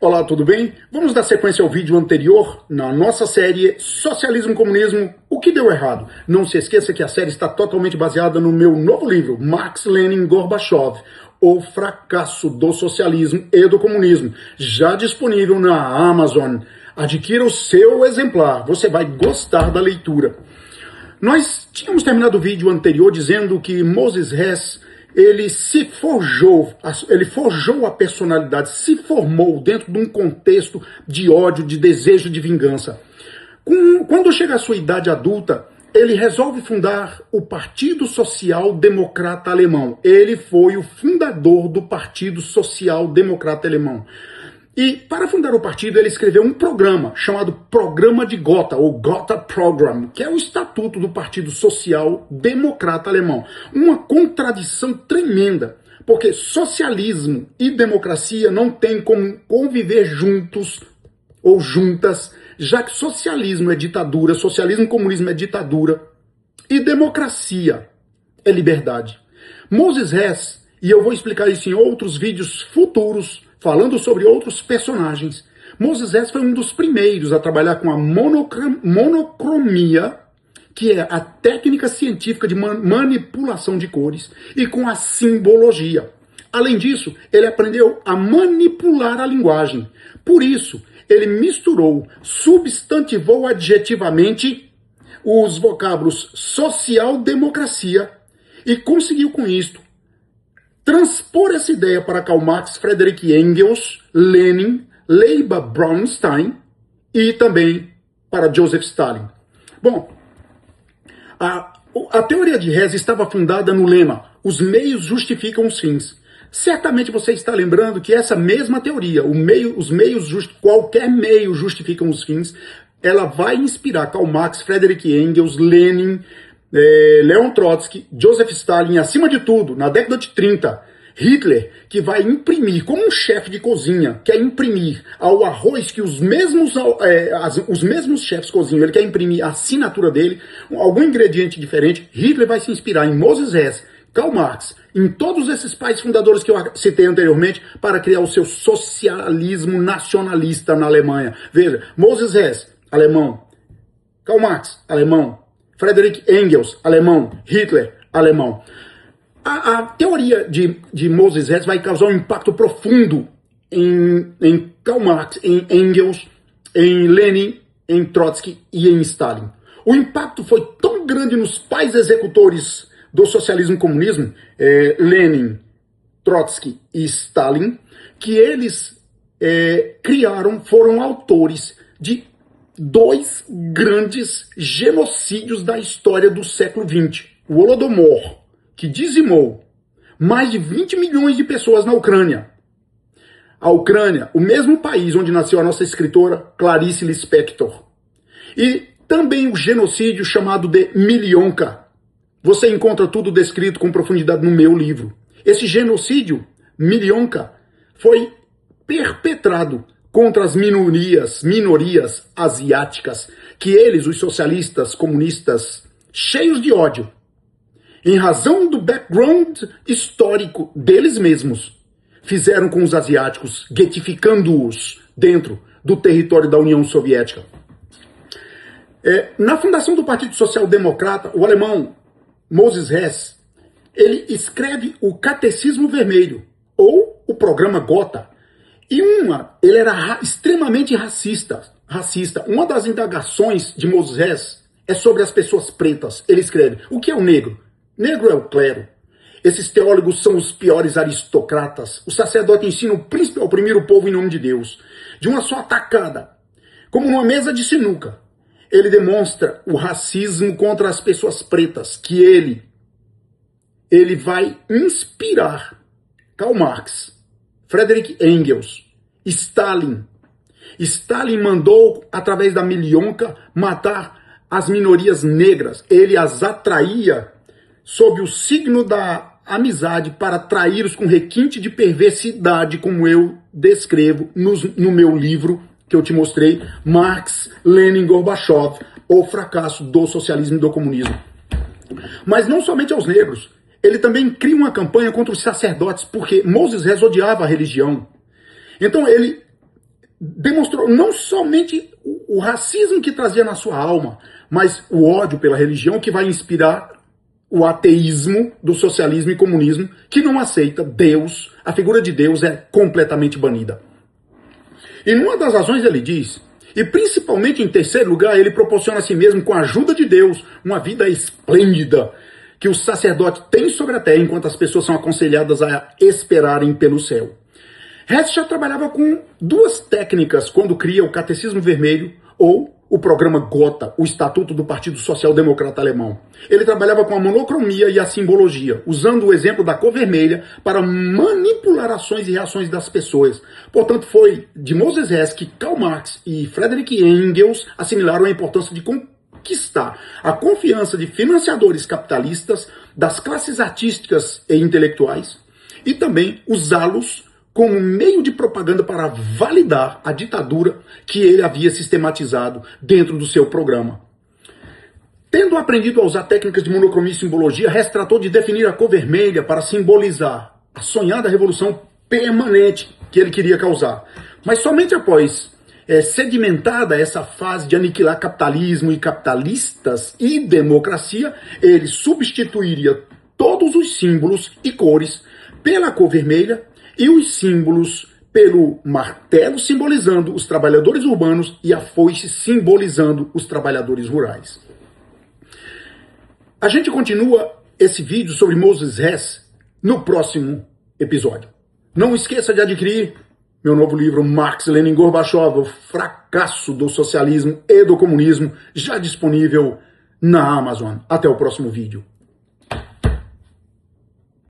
Olá, tudo bem? Vamos dar sequência ao vídeo anterior na nossa série Socialismo e Comunismo, o que deu errado. Não se esqueça que a série está totalmente baseada no meu novo livro, Marx, Lenin, Gorbachev, O Fracasso do Socialismo e do Comunismo, já disponível na Amazon. Adquira o seu exemplar, você vai gostar da leitura. Nós tínhamos terminado o vídeo anterior dizendo que Moses Hess ele forjou a personalidade, se formou dentro de um contexto de ódio, de desejo de vingança. Quando chega à sua idade adulta, ele resolve fundar o Partido Social Democrata Alemão. Ele foi o fundador do Partido Social Democrata Alemão. E para fundar o partido, ele escreveu um programa chamado Programa de Gotha, ou Gotha Program, que é o estatuto do Partido Social Democrata Alemão. Uma contradição tremenda, porque socialismo e democracia não têm como conviver juntos ou juntas, já que socialismo é ditadura, socialismo e comunismo é ditadura, e democracia é liberdade. Moses Hess, e eu vou explicar isso em outros vídeos futuros, falando sobre outros personagens. Moses Hess foi um dos primeiros a trabalhar com a monocromia, que é a técnica científica de manipulação de cores, e com a simbologia. Além disso, ele aprendeu a manipular a linguagem. Por isso, ele misturou, substantivou adjetivamente os vocábulos social-democracia e conseguiu com isto transpor essa ideia para Karl Marx, Friedrich Engels, Lenin, Leiba Braunstein e também para Joseph Stalin. Bom, a teoria de Hess estava fundada no lema: os meios justificam os fins. Certamente você está lembrando que essa mesma teoria, qualquer meio justificam os fins, ela vai inspirar Karl Marx, Friedrich Engels, Lenin, Leon Trotsky, Joseph Stalin, acima de tudo, na década de 30, Hitler, que vai imprimir, como um chefe de cozinha, quer imprimir ao arroz que os mesmos chefes cozinham, ele quer imprimir a assinatura dele, algum ingrediente diferente. Hitler vai se inspirar em Moses Hess, Karl Marx, em todos esses pais fundadores que eu citei anteriormente, para criar o seu socialismo nacionalista na Alemanha. Veja, Moses Hess, alemão, Karl Marx, alemão, Friedrich Engels, alemão, Hitler, alemão. A teoria de Moses Hess vai causar um impacto profundo em Karl Marx, em Engels, em Lenin, em Trotsky e em Stalin. O impacto foi tão grande nos pais executores do socialismo e comunismo, Lenin, Trotsky e Stalin, que eles foram autores de dois grandes genocídios da história do século XX. O Holodomor, que dizimou mais de 20 milhões de pessoas na Ucrânia. A Ucrânia, o mesmo país onde nasceu a nossa escritora Clarice Lispector. E também o genocídio chamado de Milionka. Você encontra tudo descrito com profundidade no meu livro. Esse genocídio, Milionka, foi perpetrado contra as minorias asiáticas, que eles, os socialistas, comunistas, cheios de ódio, em razão do background histórico deles mesmos, fizeram com os asiáticos, guetificando-os dentro do território da União Soviética. Na fundação do Partido Social Democrata, o alemão Moses Hess, ele escreve o Catecismo Vermelho, ou o Programa Gotha. E ele era extremamente racista. Uma das indagações de Moses Hess é sobre as pessoas pretas. Ele escreve: o que é o negro? Negro é o clero. Esses teólogos são os piores aristocratas. O sacerdote ensina o príncipe a oprimir o povo em nome de Deus. De uma só atacada, como numa mesa de sinuca, ele demonstra o racismo contra as pessoas pretas, que ele vai inspirar Karl Marx, Friedrich Engels, Stalin. Stalin mandou, através da Milionka, matar as minorias negras. Ele as atraía sob o signo da amizade para traí-los com requinte de perversidade, como eu descrevo no meu livro que eu te mostrei, Marx, Lenin, Gorbachev, O Fracasso do Socialismo e do Comunismo. Mas não somente aos negros. Ele também cria uma campanha contra os sacerdotes, porque Moses Hess odiava a religião. Então ele demonstrou não somente o racismo que trazia na sua alma, mas o ódio pela religião que vai inspirar o ateísmo do socialismo e comunismo, que não aceita Deus, a figura de Deus é completamente banida. E numa das razões ele diz, e principalmente em terceiro lugar, ele proporciona a si mesmo, com a ajuda de Deus, uma vida esplêndida que o sacerdote tem sobre a terra, enquanto as pessoas são aconselhadas a esperarem pelo céu. Hess já trabalhava com duas técnicas quando cria o Catecismo Vermelho ou o programa Gotha, o Estatuto do Partido Social Democrata Alemão. Ele trabalhava com a monocromia e a simbologia, usando o exemplo da cor vermelha para manipular ações e reações das pessoas. Portanto, foi de Moses Hess que Karl Marx e Friedrich Engels assimilaram a importância de conquistar a confiança de financiadores capitalistas, das classes artísticas e intelectuais, e também usá-los como meio de propaganda para validar a ditadura que ele havia sistematizado dentro do seu programa. Tendo aprendido a usar técnicas de monocromia e simbologia, Hess tratou de definir a cor vermelha para simbolizar a sonhada revolução permanente que ele queria causar. Mas somente após sedimentada essa fase de aniquilar capitalismo e capitalistas e democracia, ele substituiria todos os símbolos e cores pela cor vermelha e os símbolos pelo martelo simbolizando os trabalhadores urbanos e a foice simbolizando os trabalhadores rurais. A gente continua esse vídeo sobre Moses Hess no próximo episódio. Não esqueça de adquirir meu novo livro Marx, Lenin, Gorbachev, o fracasso do socialismo e do comunismo, já disponível na Amazon. Até o próximo vídeo.